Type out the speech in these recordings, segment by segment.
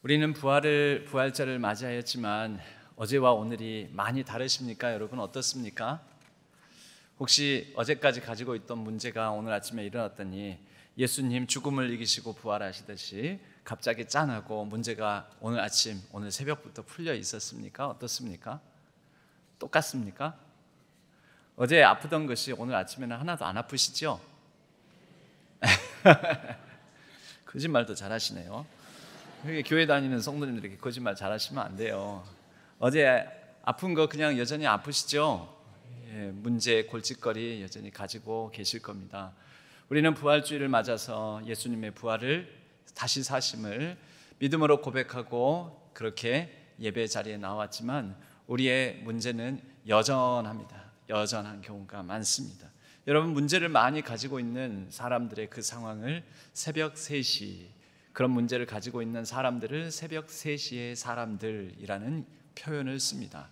우리는 부활절을 맞이하였지만 어제와 오늘이 많이 다르십니까? 여러분 어떻습니까? 혹시 어제까지 가지고 있던 문제가 오늘 아침에 일어났더니 예수님 죽음을 이기시고 부활하시듯이 갑자기 짠하고 문제가 오늘 아침, 오늘 새벽부터 풀려 있었습니까? 어떻습니까? 똑같습니까? 어제 아프던 것이 오늘 아침에는 하나도 안 아프시죠? 거짓말도 잘하시네요. 교회 다니는 성도님들에게 거짓말 잘하시면 안 돼요. 어제 아픈 거 그냥 여전히 아프시죠? 문제, 골칫거리 여전히 가지고 계실 겁니다. 우리는 부활주의를 맞아서 예수님의 부활을 다시 사심을 믿음으로 고백하고 그렇게 예배 자리에 나왔지만 우리의 문제는 여전합니다. 여전한 경우가 많습니다. 여러분, 문제를 많이 가지고 있는 사람들의 그 상황을 새벽 3시, 그런 문제를 가지고 있는 사람들을 새벽 3시의 사람들이라는 표현을 씁니다.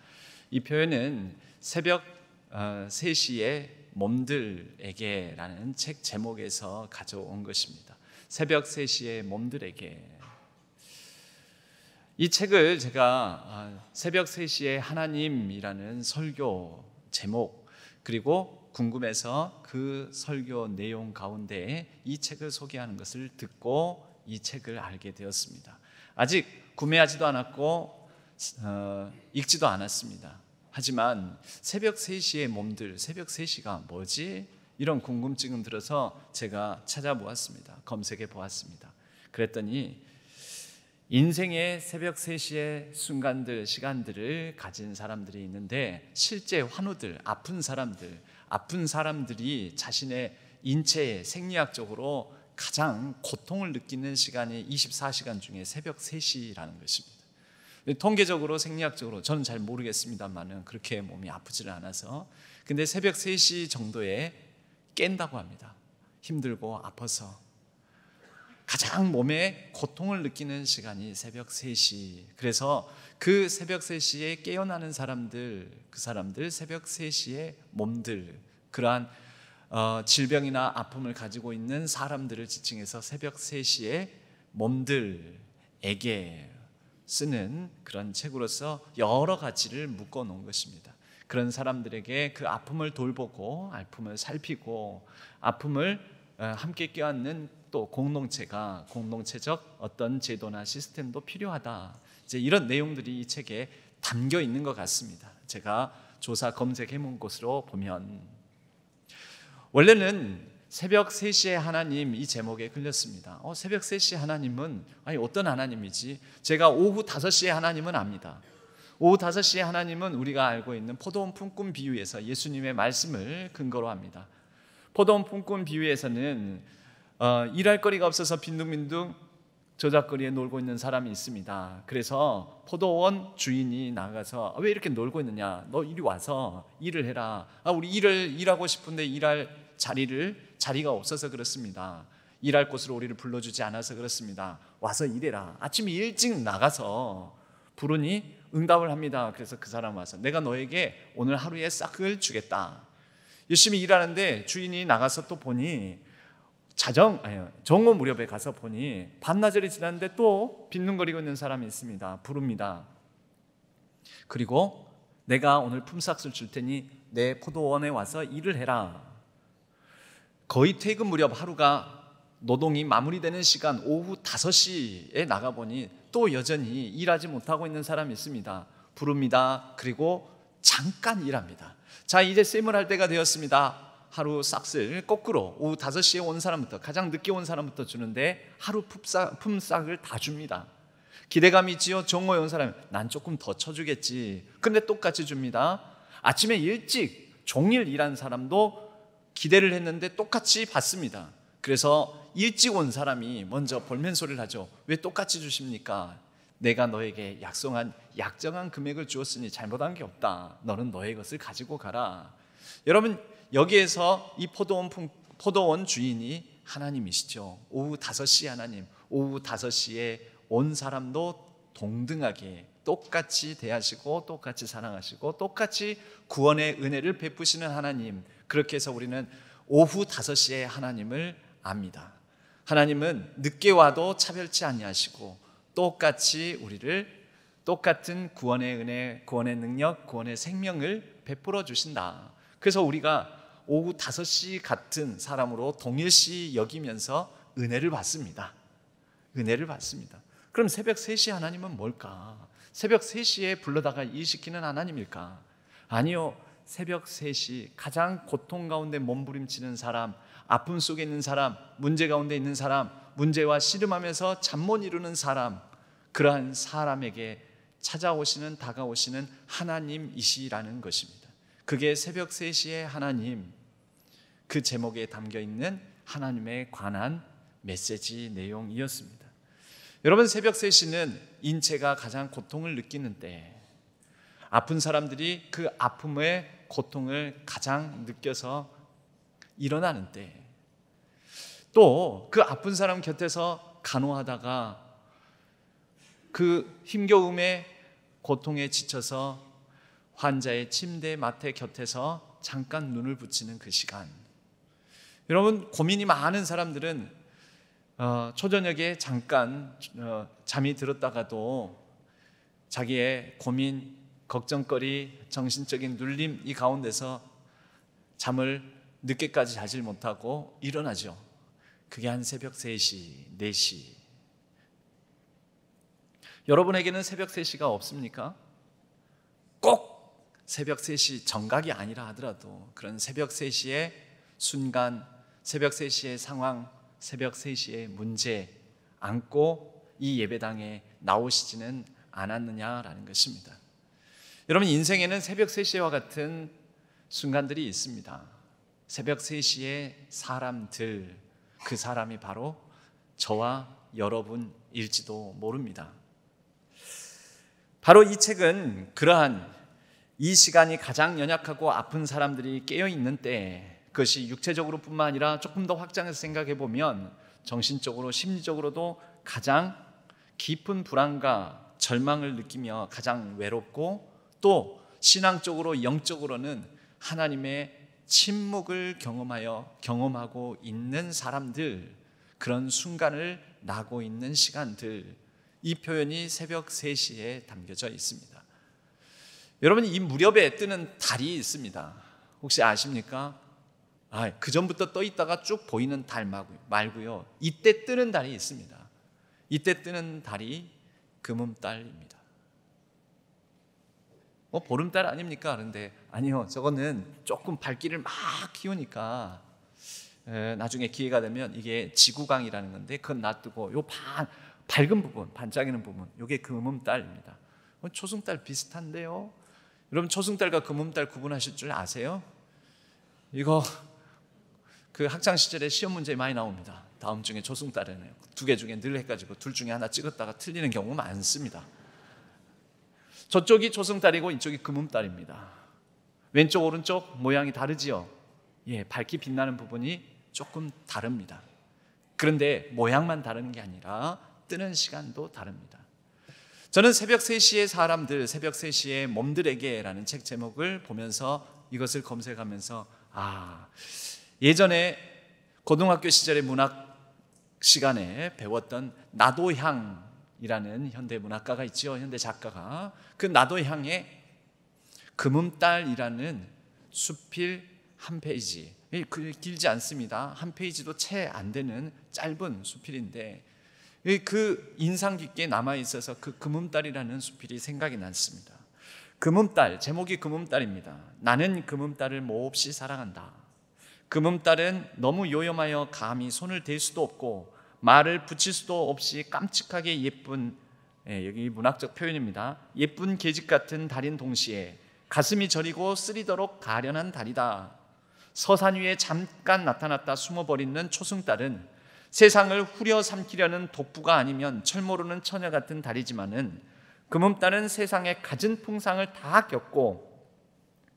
이 표현은 새벽 3시의 몸들에게라는 책 제목에서 가져온 것입니다. 새벽 3시의 몸들에게. 이 책을 제가 새벽 3시의 하나님이라는 설교 제목, 그리고 궁금해서 그 설교 내용 가운데 이 책을 소개하는 것을 듣고 이 책을 알게 되었습니다. 아직 구매하지도 않았고 읽지도 않았습니다. 하지만 새벽 3시의 몸들, 새벽 3시가 뭐지? 이런 궁금증은 들어서 제가 찾아보았습니다. 검색해 보았습니다. 그랬더니 인생의 새벽 3시의 순간들, 시간들을 가진 사람들이 있는데 실제 환우들, 아픈 사람들이 자신의 인체에 생리학적으로 가장 고통을 느끼는 시간이 24시간 중에 새벽 3시라는 것입니다. 통계적으로 생리학적으로 저는 잘 모르겠습니다만은 그렇게 몸이 아프지를 않아서, 근데 새벽 3시 정도에 깬다고 합니다. 힘들고 아파서 가장 몸에 고통을 느끼는 시간이 새벽 3시. 그래서 그 새벽 3시에 깨어나는 사람들, 그 사람들 새벽 3시의 몸들, 그러한 질병이나 아픔을 가지고 있는 사람들을 지칭해서 새벽 3시의 몸들에게 쓰는 그런 책으로서 여러 가지를 묶어 놓은 것입니다. 그런 사람들에게 그 아픔을 돌보고 아픔을 살피고 아픔을 함께 껴안는 또 공동체적 어떤 제도나 시스템도 필요하다. 이제 이런 내용들이 이 책에 담겨 있는 것 같습니다. 제가 조사 검색해 본 것으로 보면 원래는 새벽 3시의 하나님 이 제목에 끌렸습니다. 새벽 3시 하나님은 어떤 하나님이지? 제가 오후 5시의 하나님은 압니다. 오후 5시의 하나님은 우리가 알고 있는 포도원 품꾼 비유에서 예수님의 말씀을 근거로 합니다. 포도원 품꾼 비유에서는 일할 거리가 없어서 빈둥빈둥 저작거리에 놀고 있는 사람이 있습니다. 그래서 포도원 주인이 나가서 왜 이렇게 놀고 있느냐? 너 이리 와서 일을 해라. 우리 일하고 싶은데 일할 자리가 없어서 그렇습니다. 일할 곳으로 우리를 불러주지 않아서 그렇습니다. 와서 일해라. 아침에 일찍 나가서 부르니 응답을 합니다. 그래서 그 사람 와서 내가 너에게 오늘 하루의 싹을 주겠다. 열심히 일하는데 주인이 나가서 또 보니 정오 무렵에 가서 보니 반나절이 지났는데 또 빈둥거리고 있는 사람이 있습니다. 부릅니다. 그리고 내가 오늘 품삯을 줄 테니 내 포도원에 와서 일을 해라. 거의 퇴근 무렵 하루가 노동이 마무리되는 시간 오후 5시에 나가보니 또 여전히 일하지 못하고 있는 사람이 있습니다. 부릅니다. 그리고 잠깐 일합니다. 자, 이제 쌤을 할 때가 되었습니다. 하루 싹을 거꾸로 오후 5시에 온 사람부터, 가장 늦게 온 사람부터 주는데 하루 품삯을 다 줍니다. 기대감이 있지요. 정오에 온 사람이 난 조금 더 쳐주겠지. 근데 똑같이 줍니다. 아침에 일찍 종일 일한 사람도 기대를 했는데 똑같이 받습니다. 그래서 일찍 온 사람이 먼저 볼멘소리를 하죠. 왜 똑같이 주십니까? 내가 너에게 약정한 금액을 주었으니 잘못한 게 없다. 너는 너의 것을 가지고 가라. 여러분, 여기에서 이 포도원 주인이 하나님이시죠. 오후 5시 하나님, 오후 5시에 온 사람도 동등하게 똑같이 대하시고 똑같이 사랑하시고 똑같이 구원의 은혜를 베푸시는 하나님. 그렇게 해서 우리는 오후 5시에 하나님을 압니다. 하나님은 늦게 와도 차별치 아니하시고 똑같이 우리를 똑같은 구원의 은혜, 구원의 능력, 구원의 생명을 베풀어 주신다. 그래서 우리가 오후 5시 같은 사람으로 동일시 여기면서 은혜를 받습니다. 은혜를 받습니다. 그럼 새벽 3시 하나님은 뭘까? 새벽 3시에 불러다가 일시키는 하나님일까? 아니요. 새벽 3시 가장 고통 가운데 몸부림치는 사람, 아픔 속에 있는 사람, 문제 가운데 있는 사람, 문제와 씨름하면서 잠 못 이루는 사람, 그러한 사람에게 찾아오시는, 다가오시는 하나님이시라는 것입니다. 그게 새벽 3시의 하나님, 그 제목에 담겨있는 하나님에 관한 메시지 내용이었습니다. 여러분, 새벽 3시는 인체가 가장 고통을 느끼는 때, 아픈 사람들이 그 아픔의 고통을 가장 느껴서 일어나는 때, 또 그 아픈 사람 곁에서 간호하다가 그 힘겨움의 고통에 지쳐서 환자의 침대 마태 곁에서 잠깐 눈을 붙이는 그 시간, 여러분, 고민이 많은 사람들은 초저녁에 잠깐 잠이 들었다가도 자기의 고민, 걱정거리, 정신적인 눌림 이 가운데서 잠을 늦게까지 자질 못하고 일어나죠. 그게 한 새벽 3시, 4시. 여러분에게는 새벽 3시가 없습니까? 꼭 새벽 3시 정각이 아니라 하더라도 그런 새벽 3시의 순간, 새벽 3시의 상황, 새벽 3시의 문제 안고 이 예배당에 나오시지는 않았느냐라는 것입니다. 여러분, 인생에는 새벽 3시와 같은 순간들이 있습니다. 새벽 3시의 사람들, 그 사람이 바로 저와 여러분일지도 모릅니다. 바로 이 책은 그러한 이 시간이 가장 연약하고 아픈 사람들이 깨어있는 때, 그것이 육체적으로 뿐만 아니라 조금 더 확장해서 생각해 보면 정신적으로, 심리적으로도 가장 깊은 불안과 절망을 느끼며 가장 외롭고, 또 신앙적으로, 영적으로는 하나님의 침묵을 경험하고 있는 사람들, 그런 순간을 나고 있는 시간들, 이 표현이 새벽 3시에 담겨져 있습니다. 여러분, 이 무렵에 뜨는 달이 있습니다. 혹시 아십니까? 그 전부터 떠 있다가 쭉 보이는 달 말고요, 이때 뜨는 달이 있습니다. 이때 뜨는 달이 금음달입니다. 보름달 아닙니까? 그런데 아니요, 저거는 조금 발길을 막 키우니까 나중에 기회가 되면 이게 지구광이라는 건데, 그건 놔두고 요 밝은 부분, 반짝이는 부분, 이게 금음달입니다. 초승달 비슷한데요. 여러분, 초승달과 금음달 구분하실 줄 아세요? 이거 그 학창 시절에 시험 문제에 많이 나옵니다. 다음 중에 초승달이네요. 2개 중에 늘 해가지고 둘 중에 하나 찍었다가 틀리는 경우 많습니다. 저쪽이 초승달이고 이쪽이 금음달입니다. 왼쪽 오른쪽 모양이 다르지요? 밝게 빛나는 부분이 조금 다릅니다. 그런데 모양만 다른 게 아니라 뜨는 시간도 다릅니다. 저는 새벽 3시의 사람들, 새벽 3시의 몸들에게라는 책 제목을 보면서 이것을 검색하면서 예전에 고등학교 시절의 문학 시간에 배웠던 나도향이라는 현대 문학가가 있죠. 현대 작가가. 그 나도향의 금음달이라는 수필 한 페이지, 길지 않습니다. 한 페이지도 채 안 되는 짧은 수필인데, 그 인상 깊게 남아있어서 그 금음달이라는 수필이 생각이 났습니다. 금음달, 제목이 금음달입니다. 나는 금음달을 몹시 사랑한다. 금음달은 너무 요염하여 감히 손을 댈 수도 없고 말을 붙일 수도 없이 깜찍하게 예쁜, 여기 문학적 표현입니다. 예쁜 계집 같은 달인 동시에 가슴이 저리고 쓰리도록 가련한 달이다. 서산 위에 잠깐 나타났다 숨어버리는 초승달은 세상을 후려 삼키려는 독부가 아니면 철모르는 처녀 같은 달이지만은, 금음달은 세상의 갖은 풍상을 다 겪고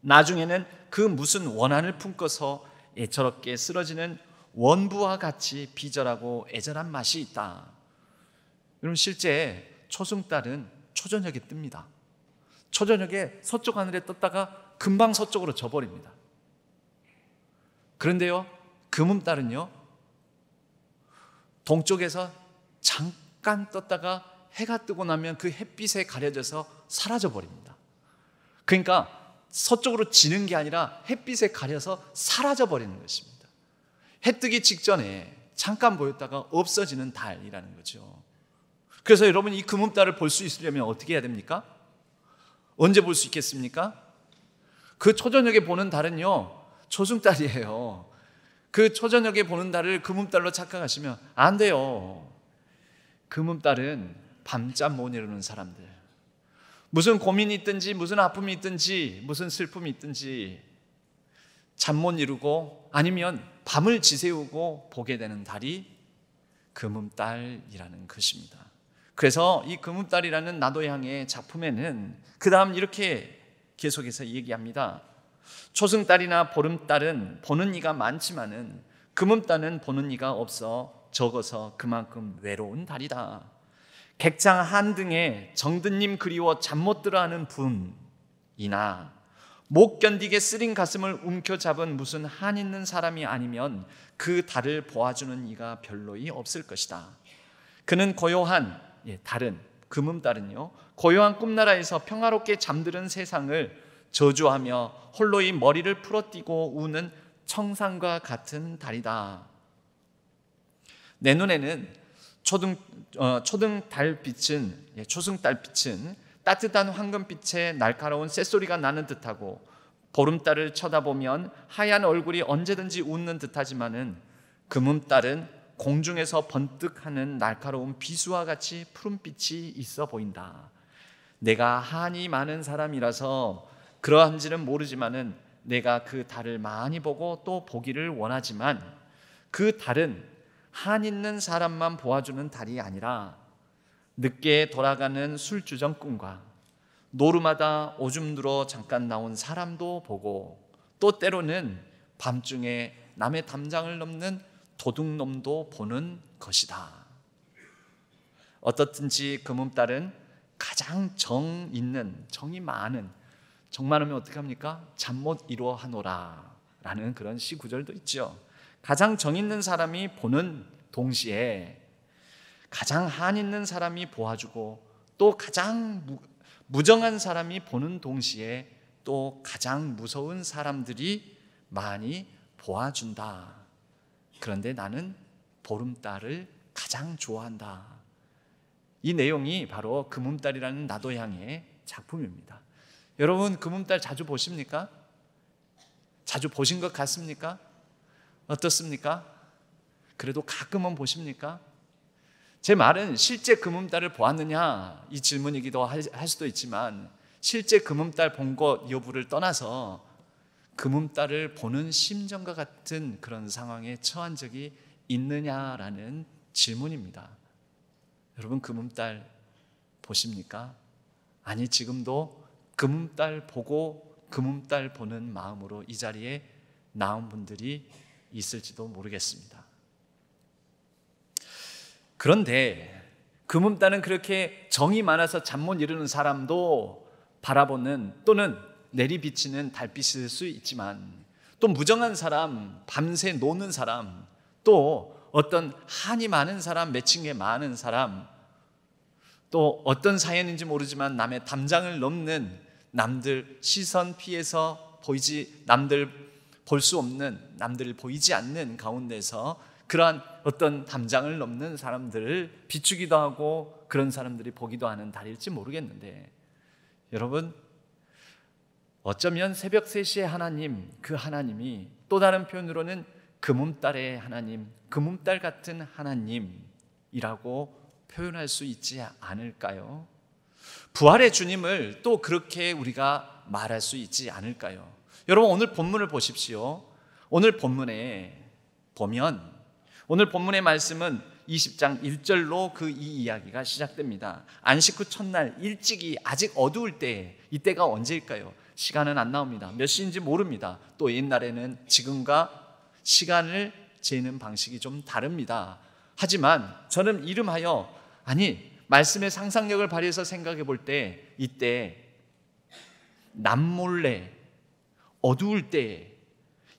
나중에는 그 무슨 원한을 품고서 애처롭게 쓰러지는 원부와 같이 비절하고 애절한 맛이 있다. 여러분, 실제 초승달은 초저녁에 뜹니다. 초저녁에 서쪽 하늘에 떴다가 금방 서쪽으로 져버립니다. 그런데요, 금음달은요, 동쪽에서 잠깐 떴다가 해가 뜨고 나면 그 햇빛에 가려져서 사라져 버립니다. 그러니까 서쪽으로 지는 게 아니라 햇빛에 가려서 사라져 버리는 것입니다. 해 뜨기 직전에 잠깐 보였다가 없어지는 달이라는 거죠. 그래서 여러분, 이 금음달을 볼 수 있으려면 어떻게 해야 됩니까? 언제 볼 수 있겠습니까? 그 초저녁에 보는 달은요, 초승달이에요. 그 초저녁에 보는 달을 금음달로 착각하시면 안 돼요. 금음달은 밤잠 못 이루는 사람들, 무슨 고민이 있든지 무슨 아픔이 있든지 무슨 슬픔이 있든지 잠 못 이루고 아니면 밤을 지새우고 보게 되는 달이 금음달이라는 것입니다. 그래서 이 금음달이라는 나도양의 작품에는 그 다음 이렇게 계속해서 얘기합니다. 초승달이나 보름달은 보는 이가 많지만은 금음달은 보는 이가 없어 적어서 그만큼 외로운 달이다. 객장 한등에 정든님 그리워 잠 못 들어 하는 분이나 못 견디게 쓰린 가슴을 움켜잡은 무슨 한 있는 사람이 아니면 그 달을 보아주는 이가 별로이 없을 것이다. 그는 고요한, 달은, 금음달은요, 고요한 꿈나라에서 평화롭게 잠드는 세상을 저주하며 홀로이 머리를 풀어띄고 우는 청산과 같은 달이다. 내 눈에는 초승달빛은 따뜻한 황금빛에 날카로운 쇳소리가 나는 듯하고 보름달을 쳐다보면 하얀 얼굴이 언제든지 웃는 듯하지만은 금음달은 공중에서 번뜩하는 날카로운 비수와 같이 푸른빛이 있어 보인다. 내가 한이 많은 사람이라서 그러한지는 모르지만은 내가 그 달을 많이 보고 또 보기를 원하지만 그 달은 한 있는 사람만 보아주는 달이 아니라 늦게 돌아가는 술주정꾼과 노루마다 오줌 누러 잠깐 나온 사람도 보고 또 때로는 밤중에 남의 담장을 넘는 도둑놈도 보는 것이다. 어떻든지 금음달은 가장 정 있는, 정이 많은, 정 많으면 어떻게 합니까? 잠 못 이루어 하노라 라는 그런 시 구절도 있죠. 가장 정 있는 사람이 보는 동시에 가장 한 있는 사람이 보아주고 또 가장 무정한 사람이 보는 동시에 또 가장 무서운 사람들이 많이 보아준다. 그런데 나는 보름달을 가장 좋아한다. 이 내용이 바로 금음달이라는 나도양의 작품입니다. 여러분, 금음달 자주 보십니까? 자주 보신 것 같습니까? 어떻습니까? 그래도 가끔은 보십니까? 제 말은 실제 금음달을 보았느냐 이 질문이기도 할 수도 있지만 실제 금음달 본 것 여부를 떠나서 금음달을 보는 심정과 같은 그런 상황에 처한 적이 있느냐라는 질문입니다. 여러분, 금음달 보십니까? 아니, 지금도 금음달 보고 금음달 보는 마음으로 이 자리에 나온 분들이 있을지도 모르겠습니다. 그런데 금음달은 그렇게 정이 많아서 잠 못 이루는 사람도 바라보는 또는 내리비치는 달빛일 수 있지만 또 무정한 사람, 밤새 노는 사람, 또 어떤 한이 많은 사람, 맺힌 게 많은 사람, 또 어떤 사연인지 모르지만 남의 담장을 넘는, 남들 시선 피해서 남들 볼 수 없는, 남들 보이지 않는 가운데서 그러한 어떤 담장을 넘는 사람들을 비추기도 하고 그런 사람들이 보기도 하는 달일지 모르겠는데, 여러분, 어쩌면 새벽 3시에 하나님, 그 하나님이 또 다른 표현으로는 금음달의 하나님, 금음달 같은 하나님이라고 표현할 수 있지 않을까요? 부활의 주님을 또 그렇게 우리가 말할 수 있지 않을까요? 여러분, 오늘 본문을 보십시오. 오늘 본문에 보면 오늘 본문의 말씀은 20장 1절로 그 이 이야기가 시작됩니다. 안식 후 첫날 일찍이 아직 어두울 때, 이때가 언제일까요? 시간은 안 나옵니다. 몇 시인지 모릅니다. 또 옛날에는 지금과 시간을 재는 방식이 좀 다릅니다. 하지만 저는 이름하여, 말씀의 상상력을 발휘해서 생각해 볼 때 이때 남몰래 어두울 때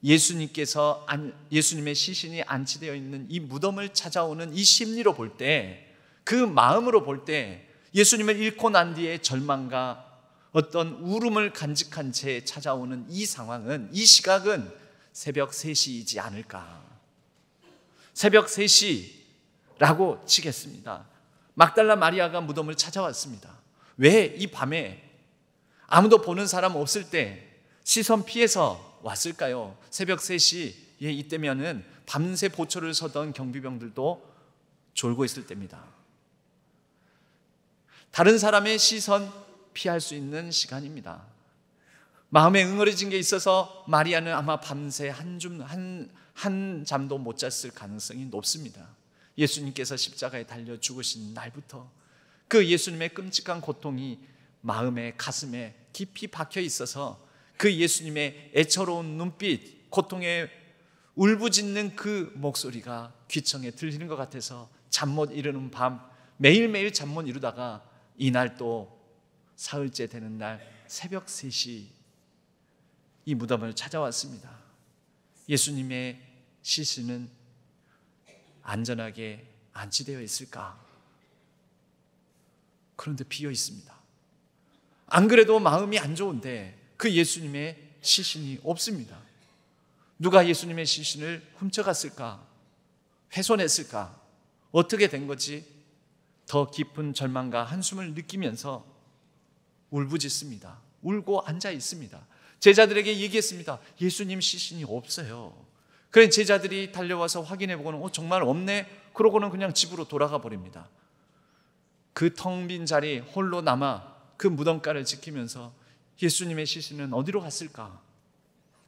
예수님의 시신이 안치되어 있는 이 무덤을 찾아오는 이 심리로 볼 때 그 마음으로 볼 때 예수님을 잃고 난 뒤에 절망과 어떤 울음을 간직한 채 찾아오는 이 상황은, 이 시각은 새벽 3시이지 않을까. 새벽 3시라고 치겠습니다. 막달라 마리아가 무덤을 찾아왔습니다. 왜 이 밤에 아무도 보는 사람 없을 때 시선 피해서 왔을까요? 새벽 3시에 이때면은 밤새 보초를 서던 경비병들도 졸고 있을 때입니다. 다른 사람의 시선 피할 수 있는 시간입니다. 마음에 응어리진 게 있어서 마리아는 아마 밤새 한 잠도 못 잤을 가능성이 높습니다. 예수님께서 십자가에 달려 죽으신 날부터 그 예수님의 끔찍한 고통이 마음에, 가슴에 깊이 박혀 있어서 그 예수님의 애처로운 눈빛, 고통에 울부짖는 그 목소리가 귀청에 들리는 것 같아서 잠 못 이루는 밤, 매일매일 잠 못 이루다가 이날 또 사흘째 되는 날 새벽 3시 이 무덤을 찾아왔습니다. 예수님의 시신은 안전하게 안치되어 있을까? 그런데 비어 있습니다. 안 그래도 마음이 안 좋은데 그 예수님의 시신이 없습니다. 누가 예수님의 시신을 훔쳐갔을까? 훼손했을까? 어떻게 된 거지? 더 깊은 절망과 한숨을 느끼면서 울부짖습니다. 울고 앉아 있습니다. 제자들에게 얘기했습니다. 예수님 시신이 없어요. 그래 제자들이 달려와서 확인해보고는 정말 없네? 그러고는 그냥 집으로 돌아가 버립니다. 그 텅 빈 자리 홀로 남아 그 무덤가를 지키면서 예수님의 시신은 어디로 갔을까?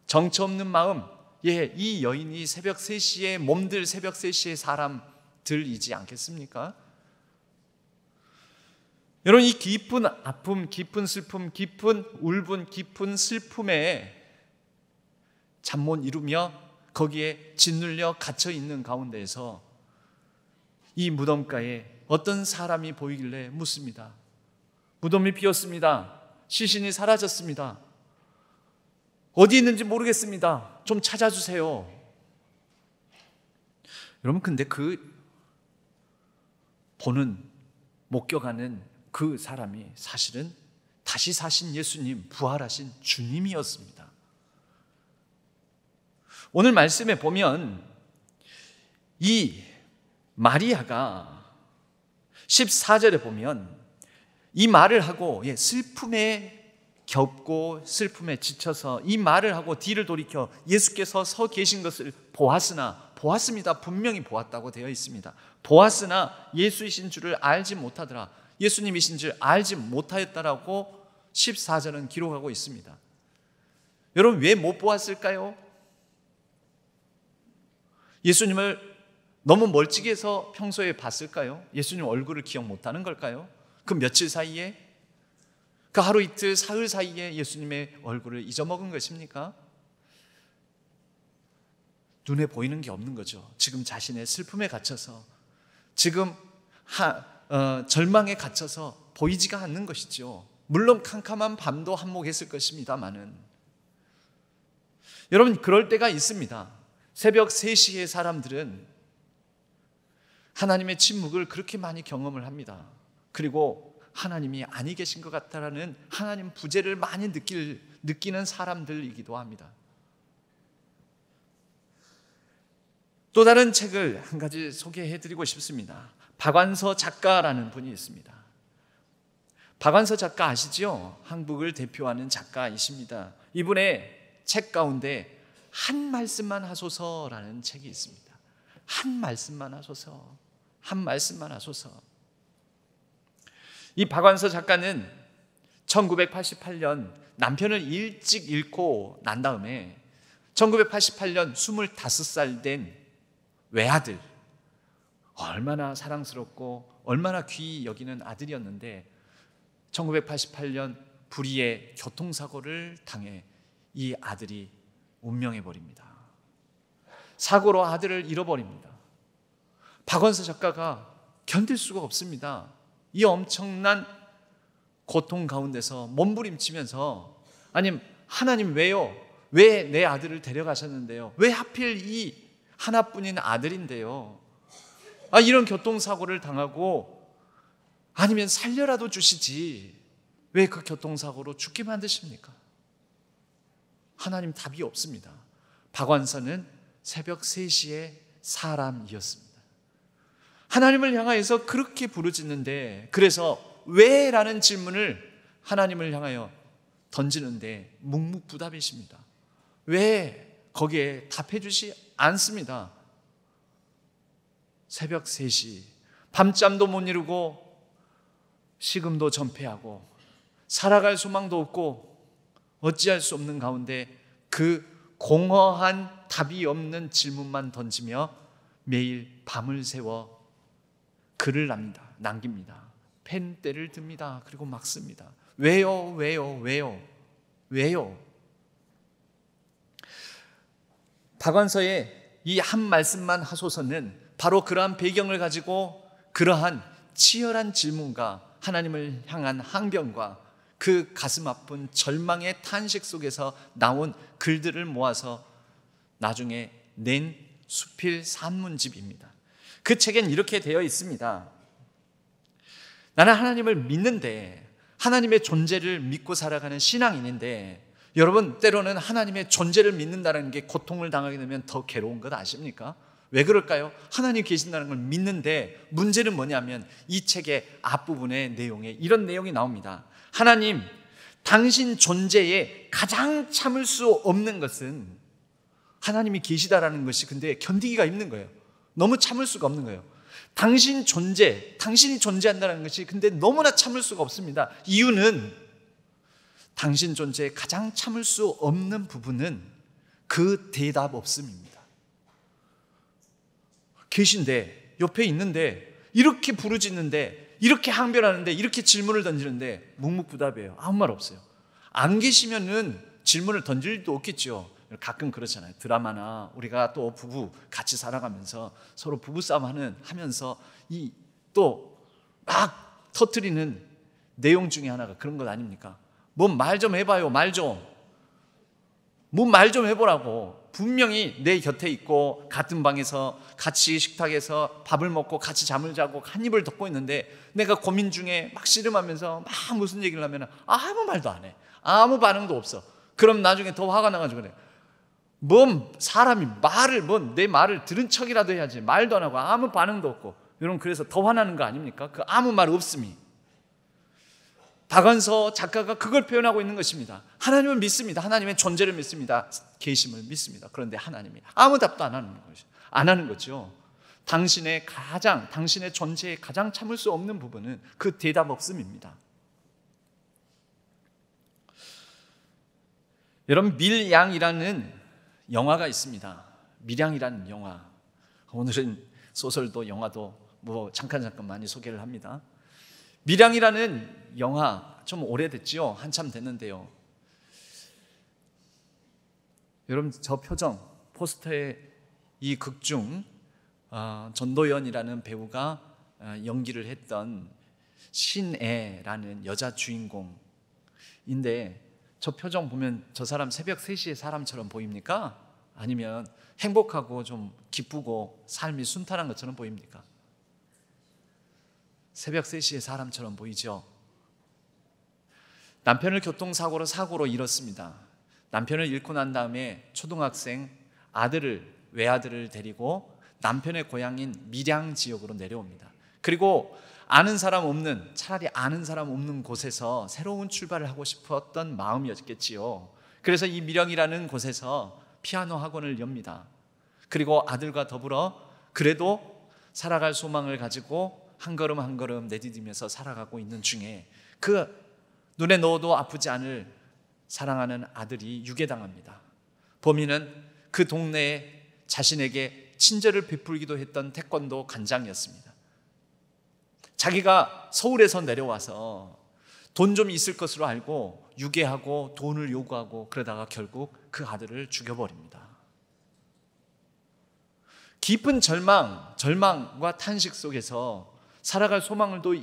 정처 없는 마음, 이 여인이 새벽 3시에 몸들, 새벽 3시에 사람들이지 않겠습니까? 여러분, 이 깊은 아픔, 깊은 슬픔, 깊은 울분, 깊은 슬픔에 잠 못 이루며 거기에 짓눌려 갇혀 있는 가운데에서 이 무덤가에 어떤 사람이 보이길래 묻습니다. 무덤이 비었습니다. 시신이 사라졌습니다. 어디 있는지 모르겠습니다. 좀 찾아주세요. 여러분, 근데 그 보는, 목격하는 그 사람이 사실은 다시 사신 예수님, 부활하신 주님이었습니다. 오늘 말씀에 보면 이 마리아가 14절에 보면 이 말을 하고 슬픔에 겹고 슬픔에 지쳐서 이 말을 하고 뒤를 돌이켜 예수께서 서 계신 것을 보았습니다. 분명히 보았다고 되어 있습니다. 보았으나 예수이신 줄을 알지 못하더라. 예수님이신 줄 알지 못하였다라고 14절은 기록하고 있습니다. 여러분, 왜 못 보았을까요? 예수님을 너무 멀찍이 해서 평소에 봤을까요? 예수님 얼굴을 기억 못하는 걸까요? 그 며칠 사이에, 그 하루 이틀 사흘 사이에 예수님의 얼굴을 잊어먹은 것입니까? 눈에 보이는 게 없는 거죠. 지금 자신의 슬픔에 갇혀서, 지금 절망에 갇혀서 보이지가 않는 것이죠. 물론 캄캄한 밤도 한몫했을 것입니다만은, 여러분, 그럴 때가 있습니다. 새벽 3시에 사람들은 하나님의 침묵을 그렇게 많이 경험을 합니다. 그리고 하나님이 아니 계신 것 같다라는 하나님 부재를 많이 느끼는 사람들이기도 합니다. 또 다른 책을 한 가지 소개해드리고 싶습니다. 박완서 작가라는 분이 있습니다. 박완서 작가 아시죠? 한국을 대표하는 작가이십니다. 이분의 책 가운데 한 말씀만 하소서라는 책이 있습니다. 한 말씀만 하소서, 한 말씀만 하소서. 이 박완서 작가는 1988년 남편을 일찍 잃고 난 다음에 1988년 25살 된 외아들, 얼마나 사랑스럽고 얼마나 귀히 여기는 아들이었는데 1988년 불의의 교통사고를 당해 이 아들이 운명해버립니다. 사고로 아들을 잃어버립니다. 박완서 작가가 견딜 수가 없습니다. 이 엄청난 고통 가운데서 몸부림치면서, 아니 하나님 왜요? 왜 내 아들을 데려가셨는데요? 왜 하필 이 하나뿐인 아들인데요? 이런 교통사고를 당하고 아니면 살려라도 주시지 왜 그 교통사고로 죽게 만드십니까? 하나님 답이 없습니다. 박완서는 새벽 3시에 사람이었습니다. 하나님을 향하여서 그렇게 부르짖는데, 그래서 왜? 라는 질문을 하나님을 향하여 던지는데 묵묵부답이십니다. 왜? 거기에 답해 주시 않습니다. 새벽 3시 밤잠도 못 이루고 식음도 전폐하고 살아갈 소망도 없고 어찌할 수 없는 가운데 그 공허한 답이 없는 질문만 던지며 매일 밤을 새워 글을 남깁니다. 펜대를 듭니다. 그리고 막 씁니다. 왜요? 왜요? 왜요? 왜요? 박완서의 이 한 말씀만 하소서는 바로 그러한 배경을 가지고 그러한 치열한 질문과 하나님을 향한 항변과 그 가슴 아픈 절망의 탄식 속에서 나온 글들을 모아서 나중에 낸 수필 산문집입니다. 그 책엔 이렇게 되어 있습니다. 나는 하나님을 믿는데, 하나님의 존재를 믿고 살아가는 신앙인인데, 여러분 때로는 하나님의 존재를 믿는다는 게 고통을 당하게 되면 더 괴로운 것 아십니까? 왜 그럴까요? 하나님 계신다는 걸 믿는데 문제는 뭐냐면 이 책의 앞부분의 내용에 이런 내용이 나옵니다. 하나님, 당신 존재에 가장 참을 수 없는 것은 하나님이 계시다라는 것이 근데 견디기가 힘든 거예요. 너무 참을 수가 없는 거예요. 당신 존재, 당신이 존재한다는 것이 근데 너무나 참을 수가 없습니다. 이유는 당신 존재에 가장 참을 수 없는 부분은 그 대답 없음입니다. 계신데, 옆에 있는데, 이렇게 부르짖는데, 이렇게 항변하는데, 이렇게 질문을 던지는데 묵묵부답이에요. 아무 말 없어요. 안 계시면은 질문을 던질 일도 없겠죠. 가끔 그렇잖아요. 드라마나 우리가 또 부부 같이 살아가면서 서로 부부싸움 하면서 이 또 막 터뜨리는 내용 중에 하나가 그런 것 아닙니까? 뭔 말 좀 해봐요. 말 좀. 뭔 말 좀 해보라고. 분명히 내 곁에 있고 같은 방에서 같이 식탁에서 밥을 먹고 같이 잠을 자고 한 입을 덮고 있는데 내가 고민 중에 막 씨름하면서 막 무슨 얘기를 하면 아무 말도 안 해. 아무 반응도 없어. 그럼 나중에 더 화가 나가지고 그래. 뭔 사람이 내 말을 들은 척이라도 해야지. 말도 안 하고 아무 반응도 없고. 여러분 그래서 더 화나는 거 아닙니까? 그 아무 말 없음이. 박완서 작가가 그걸 표현하고 있는 것입니다. 하나님을 믿습니다. 하나님의 존재를 믿습니다. 계심을 믿습니다. 그런데 하나님이 아무 답도 안 하는 거죠. 당신의 존재에 가장 참을 수 없는 부분은 그 대답 없음입니다. 여러분, 밀양이라는 영화가 있습니다. 밀양이라는 영화. 오늘은 소설도 영화도 잠깐 많이 소개를 합니다. 밀양이라는 영화 좀 오래됐지요? 한참 됐는데요. 여러분 저 표정, 포스터에 이 극 중 전도연이라는 배우가 연기를 했던 신애라는 여자 주인공인데 저 표정 보면 저 사람 새벽 3시에 사람처럼 보입니까? 아니면 행복하고 좀 기쁘고 삶이 순탄한 것처럼 보입니까? 새벽 3시에 사람처럼 보이죠? 남편을 사고로 잃었습니다. 남편을 잃고 난 다음에 초등학생 외아들을 데리고 남편의 고향인 밀양 지역으로 내려옵니다. 그리고 차라리 아는 사람 없는 곳에서 새로운 출발을 하고 싶었던 마음이었겠지요. 그래서 이 밀양이라는 곳에서 피아노 학원을 엽니다. 그리고 아들과 더불어 그래도 살아갈 소망을 가지고 한 걸음 한 걸음 내디디면서 살아가고 있는 중에 그 눈에 넣어도 아프지 않을 사랑하는 아들이 유괴당합니다. 범인은 그 동네에 자신에게 친절을 베풀기도 했던 태권도 관장이었습니다. 자기가 서울에서 내려와서 돈 좀 있을 것으로 알고 유괴하고 돈을 요구하고 그러다가 결국 그 아들을 죽여버립니다. 깊은 절망과 탄식 속에서 살아갈 소망을 또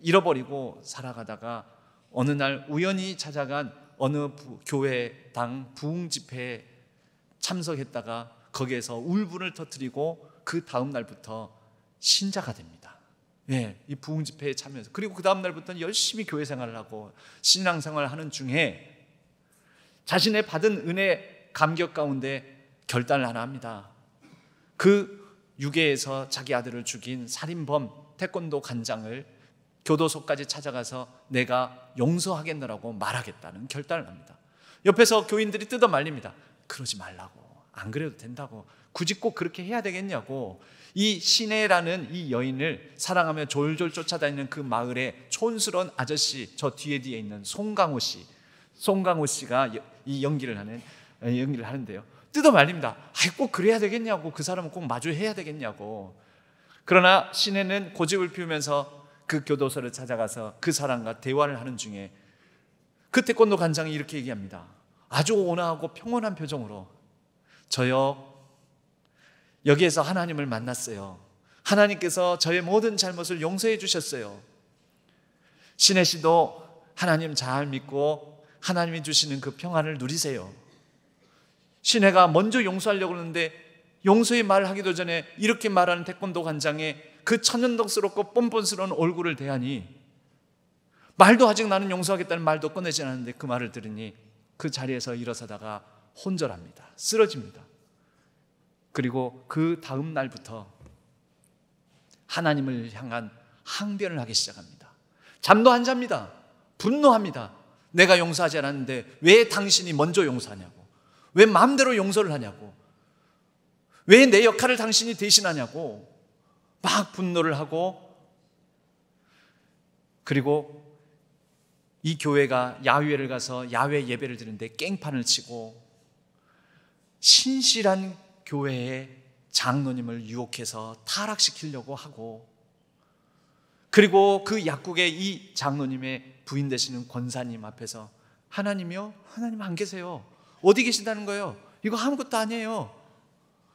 잃어버리고 살아가다가 어느 날 우연히 찾아간 어느 교회당 부흥 집회에 참석했다가 거기에서 울분을 터뜨리고 그 다음 날부터 신자가 됩니다. 예, 이 부흥 집회에 참여해서, 그리고 그 다음 날부터는 열심히 교회 생활을 하고 신앙생활을 하는 중에 자신의 받은 은혜 감격 가운데 결단을 하나 합니다. 그 유괴에서 자기 아들을 죽인 살인범 태권도 관장을 교도소까지 찾아가서 내가 용서하겠노라고 말하겠다는 결단을 합니다. 옆에서 교인들이 뜯어 말립니다. 그러지 말라고, 안 그래도 된다고, 굳이 꼭 그렇게 해야 되겠냐고. 이 시내라는 이 여인을 사랑하며 졸졸 쫓아다니는 그 마을의 촌스러운 아저씨, 저 뒤에 있는 송강호 씨가 이 연기를 하는데요, 뜯어 말립니다. 꼭 그래야 되겠냐고, 그 사람은 꼭 마주해야 되겠냐고. 그러나 시내는 고집을 피우면서 그 교도소를 찾아가서 그 사람과 대화를 하는 중에 그 태권도 관장이 이렇게 얘기합니다. 아주 온화하고 평온한 표정으로, 저요, 여기에서 하나님을 만났어요. 하나님께서 저의 모든 잘못을 용서해 주셨어요. 신혜 씨도 하나님 잘 믿고 하나님이 주시는 그 평안을 누리세요. 신혜가 먼저 용서하려고 그러는데 용서의 말을 하기도 전에 이렇게 말하는 태권도 관장의 그 천연덕스럽고 뻔뻔스러운 얼굴을 대하니, 말도 아직 나는 용서하겠다는 말도 꺼내지 않았는데 그 말을 들으니 그 자리에서 일어서다가 혼절합니다. 쓰러집니다. 그리고 그 다음 날부터 하나님을 향한 항변을 하기 시작합니다. 잠도 안 잡니다. 분노합니다. 내가 용서하지 않았는데 왜 당신이 먼저 용서하냐고, 왜 마음대로 용서를 하냐고, 왜 내 역할을 당신이 대신하냐고 막 분노를 하고, 그리고 이 교회가 야외를 가서 야외 예배를 드리는데 깽판을 치고 신실한 교회의 장로님을 유혹해서 타락시키려고 하고, 그리고 그 약국의 이 장로님의 부인 되시는 권사님 앞에서 하나님이요? 하나님 안 계세요. 어디 계신다는 거예요? 이거 아무것도 아니에요.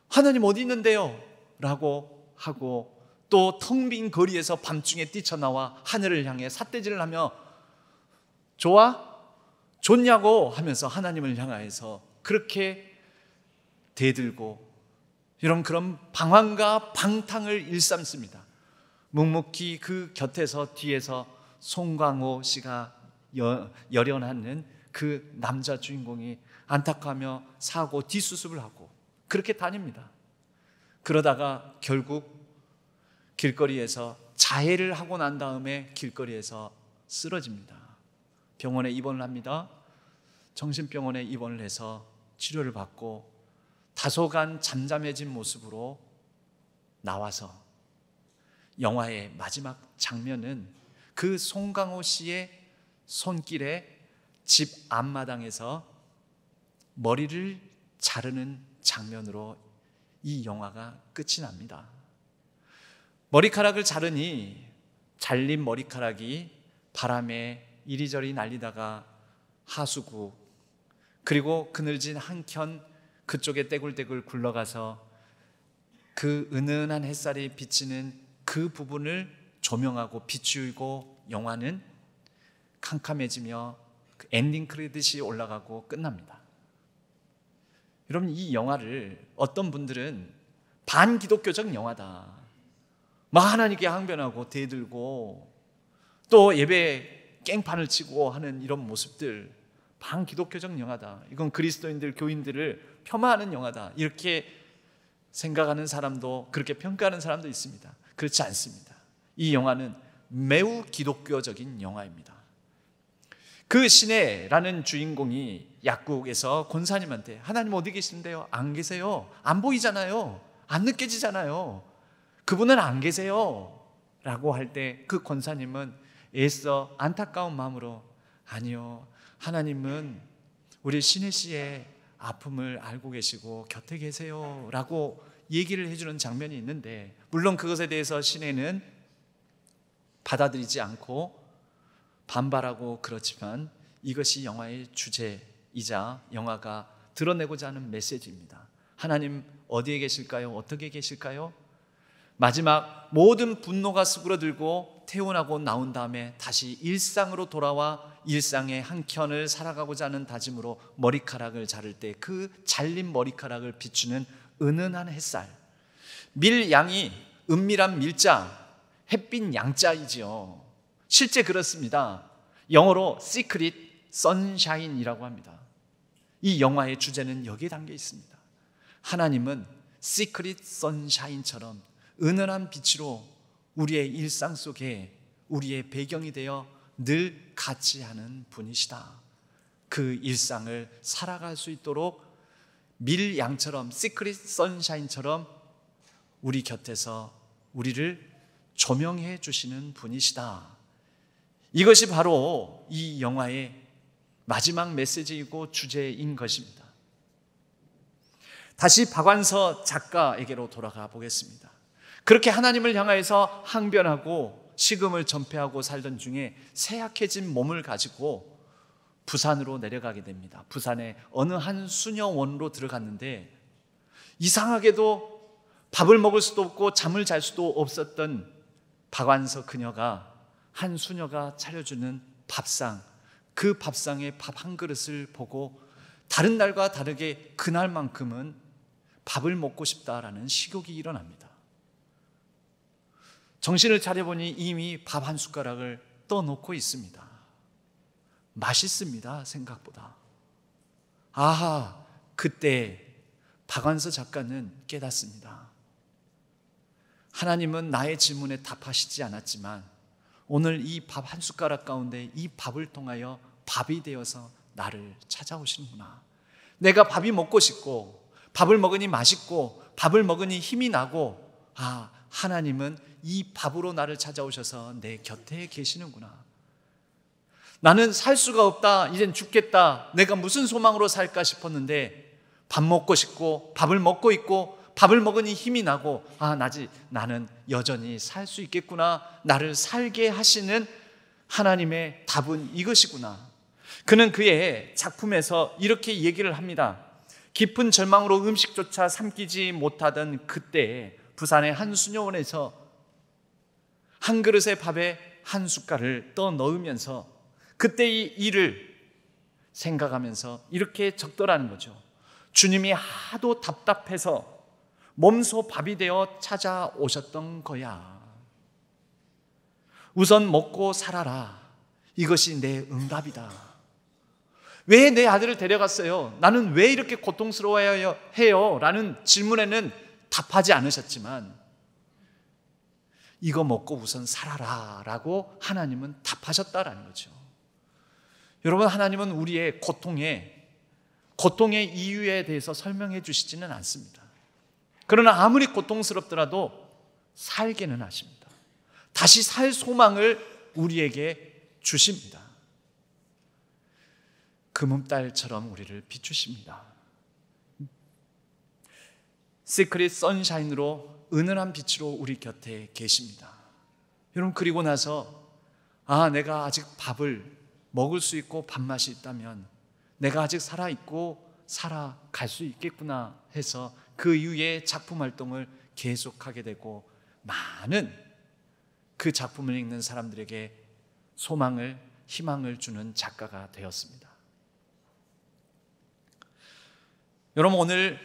하나님 어디 있는데요? 라고 하고, 또 텅 빈 거리에서 밤중에 뛰쳐나와 하늘을 향해 삿대질을 하며 좋아? 좋냐고 하면서 하나님을 향하여서 그렇게 대들고, 이런 그런 방황과 방탕을 일삼습니다. 묵묵히 그 곁에서 뒤에서 송강호 씨가 열연하는 그 남자 주인공이 안타까워하며 사고 뒷수습을 하고 그렇게 다닙니다. 그러다가 결국 길거리에서 자해를 하고 난 다음에 길거리에서 쓰러집니다. 병원에 입원을 합니다. 정신병원에 입원을 해서 치료를 받고 다소간 잠잠해진 모습으로 나와서 영화의 마지막 장면은 그 송강호 씨의 손길에 집 앞마당에서 머리를 자르는 장면으로 이 영화가 끝이 납니다. 머리카락을 자르니 잘린 머리카락이 바람에 이리저리 날리다가 하수구, 그리고 그늘진 한켠 그쪽에 떼굴떼굴 굴러가서 그 은은한 햇살이 비치는 그 부분을 조명하고 비추고 영화는 캄캄해지며 그 엔딩 크레딧이 올라가고 끝납니다. 여러분, 이 영화를 어떤 분들은 반기독교적 영화다, 막 하나님께 항변하고 대들고 또 예배에 깽판을 치고 하는 이런 모습들, 반기독교적 영화다, 이건 그리스도인들, 교인들을 폄하하는 영화다, 이렇게 생각하는 사람도, 그렇게 평가하는 사람도 있습니다. 그렇지 않습니다. 이 영화는 매우 기독교적인 영화입니다. 그 시내라는 주인공이 약국에서 권사님한테 하나님 어디 계신데요? 안 계세요. 안 보이잖아요. 안 느껴지잖아요. 그분은 안 계세요 라고 할 때 그 권사님은 애써 안타까운 마음으로 아니요, 하나님은 우리 신혜 씨의 아픔을 알고 계시고 곁에 계세요 라고 얘기를 해주는 장면이 있는데, 물론 그것에 대해서 신혜는 받아들이지 않고 반발하고 그렇지만 이것이 영화의 주제이자 영화가 드러내고자 하는 메시지입니다. 하나님 어디에 계실까요? 어떻게 계실까요? 마지막 모든 분노가 수그러들고 퇴원하고 나온 다음에 다시 일상으로 돌아와 일상의 한켠을 살아가고자 하는 다짐으로 머리카락을 자를 때 그 잘린 머리카락을 비추는 은은한 햇살, 밀양이 은밀한 밀자, 햇빛 양자이지요. 실제 그렇습니다. 영어로 Secret Sunshine이라고 합니다. 이 영화의 주제는 여기에 담겨 있습니다. 하나님은 Secret Sunshine처럼 은은한 빛으로 우리의 일상 속에 우리의 배경이 되어 늘 같이 하는 분이시다. 그 일상을 살아갈 수 있도록 밀양처럼 Secret Sunshine처럼 우리 곁에서 우리를 조명해 주시는 분이시다. 이것이 바로 이 영화의 마지막 메시지이고 주제인 것입니다. 다시 박완서 작가에게로 돌아가 보겠습니다. 그렇게 하나님을 향하여서 항변하고 식음을 전폐하고 살던 중에 쇠약해진 몸을 가지고 부산으로 내려가게 됩니다. 부산의 어느 한 수녀원으로 들어갔는데 이상하게도 밥을 먹을 수도 없고 잠을 잘 수도 없었던 박완서 그녀가 한 수녀가 차려주는 밥상, 그 밥상에 밥 한 그릇을 보고 다른 날과 다르게 그날만큼은 밥을 먹고 싶다라는 식욕이 일어납니다. 정신을 차려보니 이미 밥 한 숟가락을 떠놓고 있습니다. 맛있습니다, 생각보다. 아하, 그때 박완서 작가는 깨닫습니다. 하나님은 나의 질문에 답하시지 않았지만 오늘 이 밥 한 숟가락 가운데 이 밥을 통하여 밥이 되어서 나를 찾아오시는구나. 내가 밥이 먹고 싶고 밥을 먹으니 맛있고 밥을 먹으니 힘이 나고, 아, 하나님은 이 밥으로 나를 찾아오셔서 내 곁에 계시는구나. 나는 살 수가 없다, 이젠 죽겠다, 내가 무슨 소망으로 살까 싶었는데 밥 먹고 싶고 밥을 먹고 있고 밥을 먹으니 힘이 나고, 아, 나는 여전히 살 수 있겠구나. 나를 살게 하시는 하나님의 답은 이것이구나. 그는 그의 작품에서 이렇게 얘기를 합니다. 깊은 절망으로 음식조차 삼키지 못하던 그때 부산의 한 수녀원에서 한 그릇의 밥에 한 숟갈을 떠 넣으면서 그때의 일을 생각하면서 이렇게 적더라는 거죠. 주님이 하도 답답해서 몸소 밥이 되어 찾아오셨던 거야. 우선 먹고 살아라. 이것이 내 응답이다. 왜 내 아들을 데려갔어요? 나는 왜 이렇게 고통스러워야 해요? 라는 질문에는 답하지 않으셨지만 이거 먹고 우선 살아라 라고 하나님은 답하셨다라는 거죠. 여러분, 하나님은 우리의 고통의 이유에 대해서 설명해 주시지는 않습니다. 그러나 아무리 고통스럽더라도 살게는 하십니다. 다시 살 소망을 우리에게 주십니다. 금음달처럼 우리를 비추십니다. 시크릿 선샤인으로 은은한 빛으로 우리 곁에 계십니다. 여러분, 그리고 나서 내가 아직 밥을 먹을 수 있고 밥맛이 있다면 내가 아직 살아있고 살아갈 수 있겠구나 해서 그 이후에 작품 활동을 계속하게 되고 많은 그 작품을 읽는 사람들에게 소망을, 희망을 주는 작가가 되었습니다. 여러분, 오늘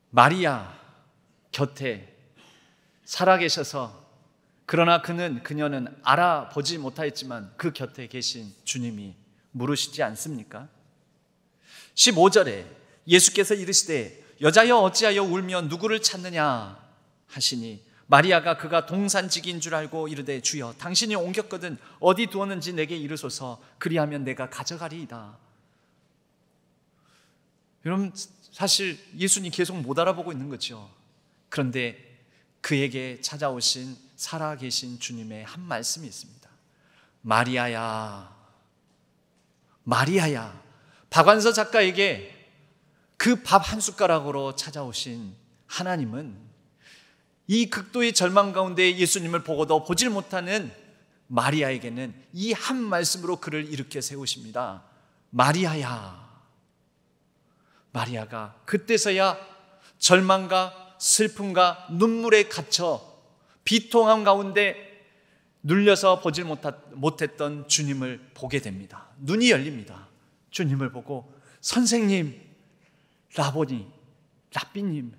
마리아 곁에 살아계셔서, 그러나 그녀는 알아보지 못하였지만 그 곁에 계신 주님이 물으시지 않습니까? 15절에 예수께서 이르시되 여자여 어찌하여 울며 누구를 찾느냐 하시니 마리아가 그가 동산직인 줄 알고 이르되 주여 당신이 옮겼거든 어디 두었는지 내게 이르소서 그리하면 내가 가져가리이다. 여러분, 사실 예수님 계속 못 알아보고 있는 거죠. 그런데 그에게 찾아오신 살아계신 주님의 한 말씀이 있습니다. 마리아야, 마리아야. 박완서 작가에게 그 밥 한 숟가락으로 찾아오신 하나님은 이 극도의 절망 가운데 예수님을 보고도 보질 못하는 마리아에게는 이 한 말씀으로 그를 일으켜 세우십니다. 마리아야. 마리아가 그때서야 절망과 슬픔과 눈물에 갇혀 비통함 가운데 눌려서 보질 못했던 주님을 보게 됩니다. 눈이 열립니다. 주님을 보고 선생님, 라보니, 랍비님.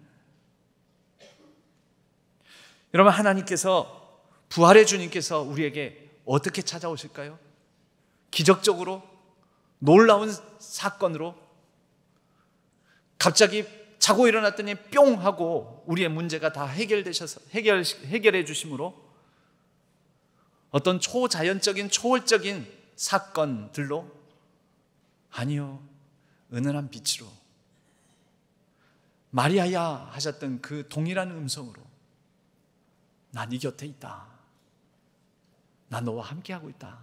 여러분, 하나님께서 부활의 주님께서 우리에게 어떻게 찾아오실까요? 기적적으로, 놀라운 사건으로, 갑자기 자고 일어났더니 뿅 하고 우리의 문제가 다 해결해 주심으로, 어떤 초자연적인 초월적인 사건들로, 아니요, 은은한 빛으로, 마리아야 하셨던 그 동일한 음성으로, 나 네 곁에 있다, 나 너와 함께하고 있다,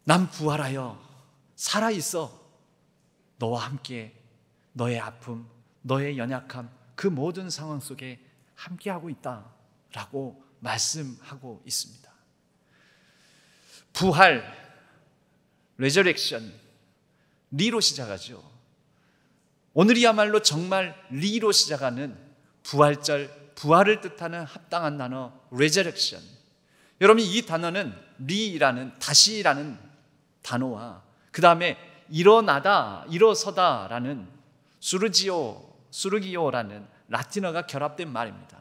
난 부활하여 살아있어, 너와 함께 너의 아픔, 너의 연약함, 그 모든 상황 속에 함께하고 있다 라고 말씀하고 있습니다. 부활, 레저렉션, 리로 시작하죠. 오늘이야말로 정말 리로 시작하는 부활절, 부활을 뜻하는 합당한 단어 레저렉션. 여러분, 이 단어는 리라는, 다시라는 단어와 그 다음에 일어나다, 일어서다라는 수르기오라는 라틴어가 결합된 말입니다.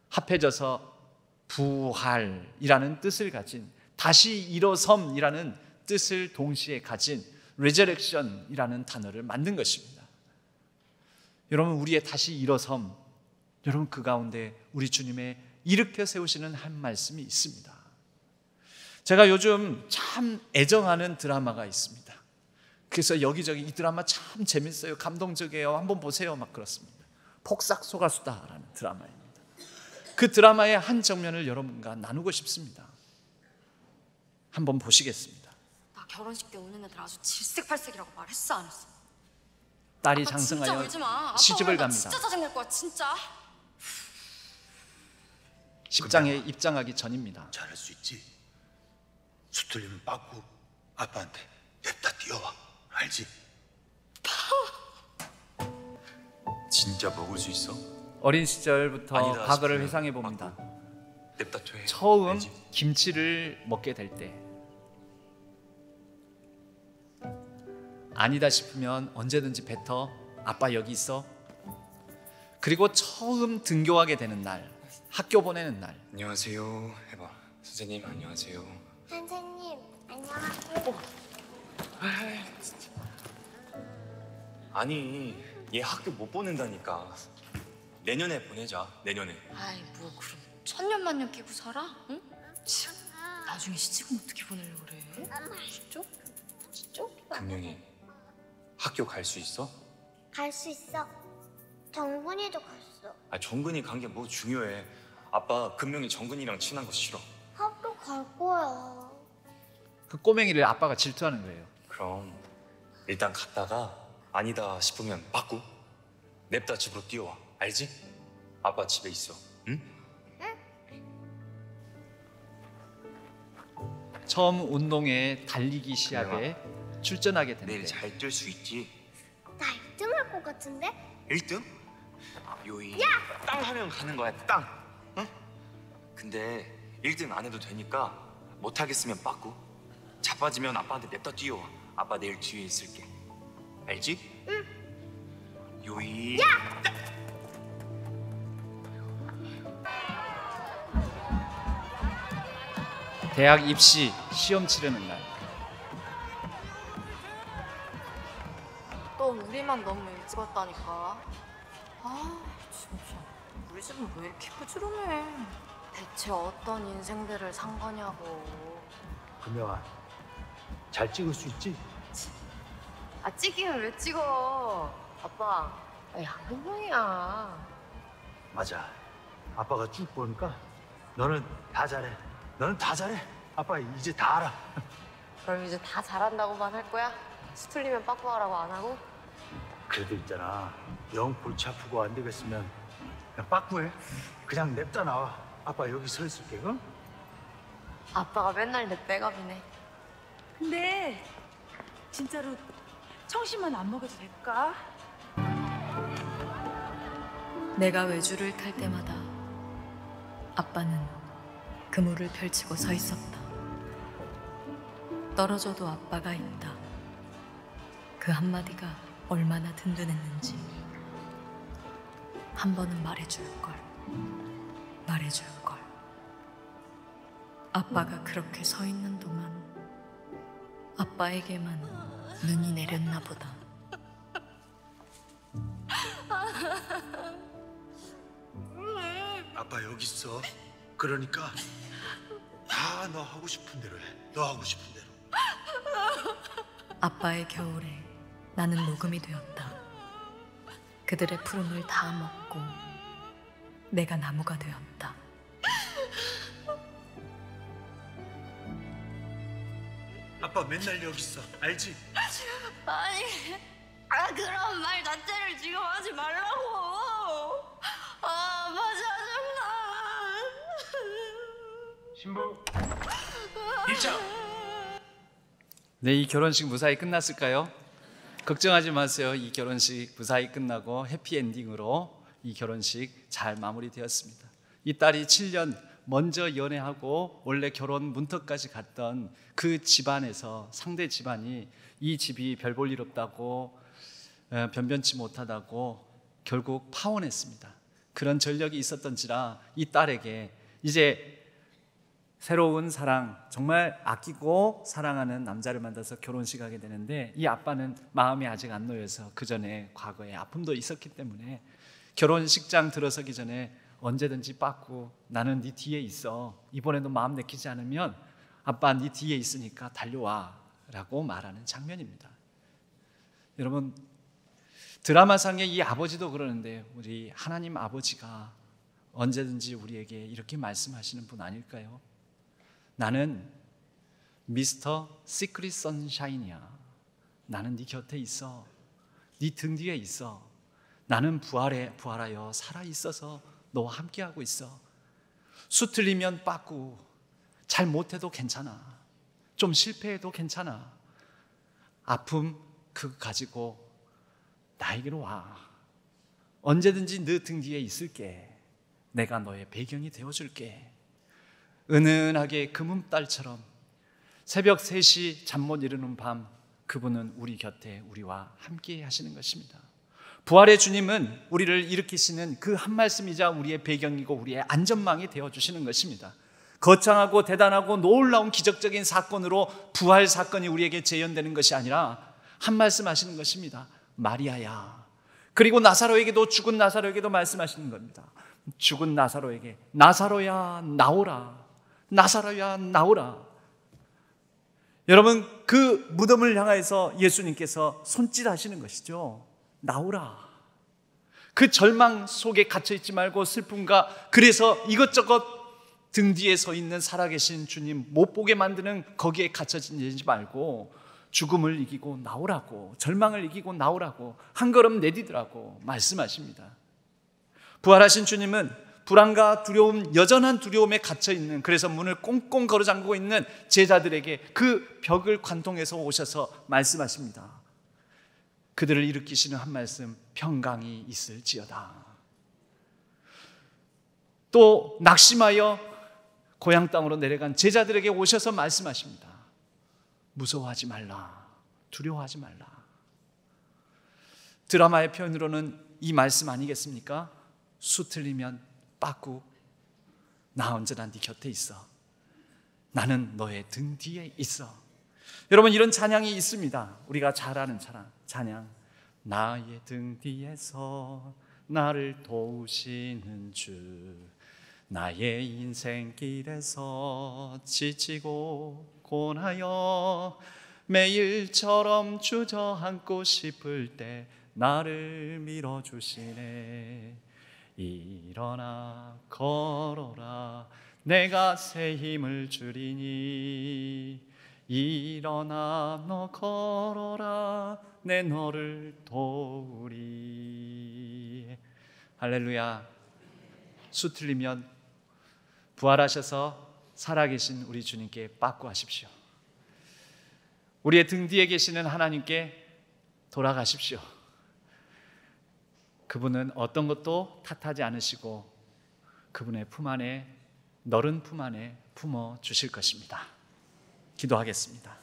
합해져서 부활이라는 뜻을 가진, 다시 일어섬이라는 뜻을 동시에 가진 resurrection이라는 단어를 만든 것입니다. 여러분, 우리의 다시 일어섬, 여러분, 그 가운데 우리 주님의 일으켜 세우시는 한 말씀이 있습니다. 제가 요즘 참 애정하는 드라마가 있습니다. 그래서 여기저기 이 드라마 참 재밌어요, 감동적이에요, 한번 보세요, 막 그렇습니다. 폭삭소가수다라는 드라마입니다. 그 드라마의 한 장면을 여러분과 나누고 싶습니다. 한번 보시겠습니다. 나 결혼식 때 우는 애들 아주 질색팔색이라고 말했어, 안 했어? 딸이 아빠 장성하여 진짜 울지 마. 시집을 아빠 갑니다. 진짜 짜증낼 거야, 진짜. 십장에 입장하기 전입니다. 잘할 수 있지. 수틀리면 빠꾸 아빠한테 냅다 뛰어와. 알지? 진짜 먹을 수 있어? 어린 시절부터 아니다 과거를 싶으면 회상해 봅니다. 냅다 퇴. 처음 알지? 김치를 먹게 될 때, 아니다 싶으면 언제든지 뱉어, 아빠 여기 있어. 그리고 처음 등교하게 되는 날, 학교 보내는 날, 안녕하세요. 해봐. 선생님 안녕하세요. 선생님, 안녕하세요. 아니 얘 학교 못 보낸다니까. 내년에 보내자. 내년에. 아이, 뭐 그럼 천년만년 끼고 살아? 응? 참, 나중에 시집은 어떻게 보내려고 그래? 진짜? 진짜? 금명이 학교 갈 수 있어? 갈 수 있어. 정분이도 갔어. 아 정근이 간 게 뭐 중요해. 아빠 금명이 정근이랑 친한 거 싫어. 학교 갈 거야. 그 꼬맹이를 아빠가 질투하는 거예요. 그럼 일단 갔다가 아니다 싶으면 빠꾸 냅다 집으로 뛰어와. 알지? 아빠 집에 있어. 응? 처음 운동회 달리기 시합에 출전하게 내일 되는데, 잘 뛸 수 있지? 나 1등 할 것 같은데? 1등? 요이 땅 하면 가는 거야. 땅. 응? 근데 1등 안 해도 되니까 못 하겠으면 빠꾸. 자빠지면 아빠한테 냅다 뛰어와. 아빠 내일 뒤에 있을게. 알지? 응. 요이. 대학 입시 시험 치르는 날, 또 우리만 너무 일찍 왔다니까. 아, 진짜. 우리 집은 왜 이렇게 부지런해? 대체 어떤 인생들을 산 거냐고. 금명아, 잘 찍을 수 있지? 아, 찍기는 왜 찍어? 아빠, 양동형이야. 맞아. 아빠가 쭉 보니까 너는 다 잘해. 너는 다 잘해. 아빠 이제 다 알아. 그럼 이제 다 잘한다고만 할 거야? 수틀리면 빠꾸하라고 안 하고? 그래도 있잖아. 영 골치 아프고 안 되겠으면 그냥 빠꾸해. 그냥 냅다 나와. 아빠 여기 서 있을게. 응? 아빠가 맨날 내 백업이네. 근데 진짜로 청심환 안 먹여도 될까? 내가 외주를 탈 때마다 아빠는 그물을 펼치고 서 있었다. 떨어져도 아빠가 있다. 그 한마디가 얼마나 든든했는지 한 번은 말해줄 걸. 말해줄 걸. 아빠가 그렇게 서 있는 동안 아빠에게만 눈이 내렸나 보다. 아빠 여기 있어. 그러니까 다 너 하고 싶은 대로 해. 너 하고 싶은 대로. 아빠의 겨울에 나는 녹음이 되었다. 그들의 푸름을 다 먹고 내가 나무가 되었다. 아빠 맨날 여기 있어. 알지? 아니, 그런 말 자체를 지금 하지 말라고. 아빠 짜증나. 신부 입장. 네, 이 결혼식 무사히 끝났을까요? 걱정하지 마세요. 이 결혼식 무사히 끝나고 해피엔딩으로 이 결혼식 잘 마무리되었습니다. 이 딸이 7년 먼저 연애하고 원래 결혼 문턱까지 갔던 그 집안에서 상대 집안이 이 집이 별 볼 일 없다고 변변치 못하다고 결국 파혼했습니다. 그런 전력이 있었던지라 이 딸에게 이제 새로운 사랑, 정말 아끼고 사랑하는 남자를 만나서 결혼식 하게 되는데 이 아빠는 마음이 아직 안 놓여서 그 전에 과거에 아픔도 있었기 때문에 결혼식장 들어서기 전에 언제든지 빠꾸 나는 네 뒤에 있어. 이번에도 마음 내키지 않으면 아빠 네 뒤에 있으니까 달려와 라고 말하는 장면입니다. 여러분, 드라마상의 이 아버지도 그러는데 우리 하나님 아버지가 언제든지 우리에게 이렇게 말씀하시는 분 아닐까요? 나는 미스터 시크릿 선샤인이야. 나는 네 곁에 있어. 네 등 뒤에 있어. 나는 부활하여 살아있어서 너와 함께하고 있어. 수틀리면 빠꾸, 잘 못해도 괜찮아. 좀 실패해도 괜찮아. 아픔 그거 가지고 나에게로 와. 언제든지 네 등 뒤에 있을게. 내가 너의 배경이 되어줄게. 은은하게 금음달처럼 새벽 3시 잠 못 이루는 밤 그분은 우리 곁에 우리와 함께 하시는 것입니다. 부활의 주님은 우리를 일으키시는 그 한 말씀이자 우리의 배경이고 우리의 안전망이 되어주시는 것입니다. 거창하고 대단하고 놀라운 기적적인 사건으로 부활 사건이 우리에게 재현되는 것이 아니라 한 말씀 하시는 것입니다. 마리아야. 그리고 나사로에게도, 죽은 나사로에게도 말씀하시는 겁니다. 죽은 나사로에게 나사로야 나오라. 나사로야 나오라. 여러분, 그 무덤을 향해서 예수님께서 손짓하시는 것이죠. 나오라. 그 절망 속에 갇혀있지 말고 슬픔과 그래서 이것저것 등 뒤에 서 있는 살아계신 주님 못 보게 만드는 거기에 갇혀지지 말고 죽음을 이기고 나오라고, 절망을 이기고 나오라고, 한 걸음 내디더라고 말씀하십니다. 부활하신 주님은 불안과 두려움, 여전한 두려움에 갇혀있는, 그래서 문을 꽁꽁 걸어 잠그고 있는 제자들에게 그 벽을 관통해서 오셔서 말씀하십니다. 그들을 일으키시는 한 말씀, 평강이 있을지어다. 또 낙심하여 고향 땅으로 내려간 제자들에게 오셔서 말씀하십니다. 무서워하지 말라. 두려워하지 말라. 드라마의 표현으로는 이 말씀 아니겠습니까? 수틀리면 빠꾸, 나 언제나 네 곁에 있어. 나는 너의 등 뒤에 있어. 여러분, 이런 찬양이 있습니다. 우리가 잘 아는 찬양. 나의 등 뒤에서 나를 도우시는 주, 나의 인생길에서 지치고 고나여 매일처럼 주저앉고 싶을 때 나를 밀어주시네. 일어나 걸어라, 내가 새 힘을 주리니. 일어나 너 걸어라, 내 너를 도우리. 할렐루야. 수틀리면 부활하셔서 살아계신 우리 주님께 빠꾸하십시오. 우리의 등 뒤에 계시는 하나님께 돌아가십시오. 그분은 어떤 것도 탓하지 않으시고 그분의 품 안에, 너른 품 안에 품어 주실 것입니다. 기도하겠습니다.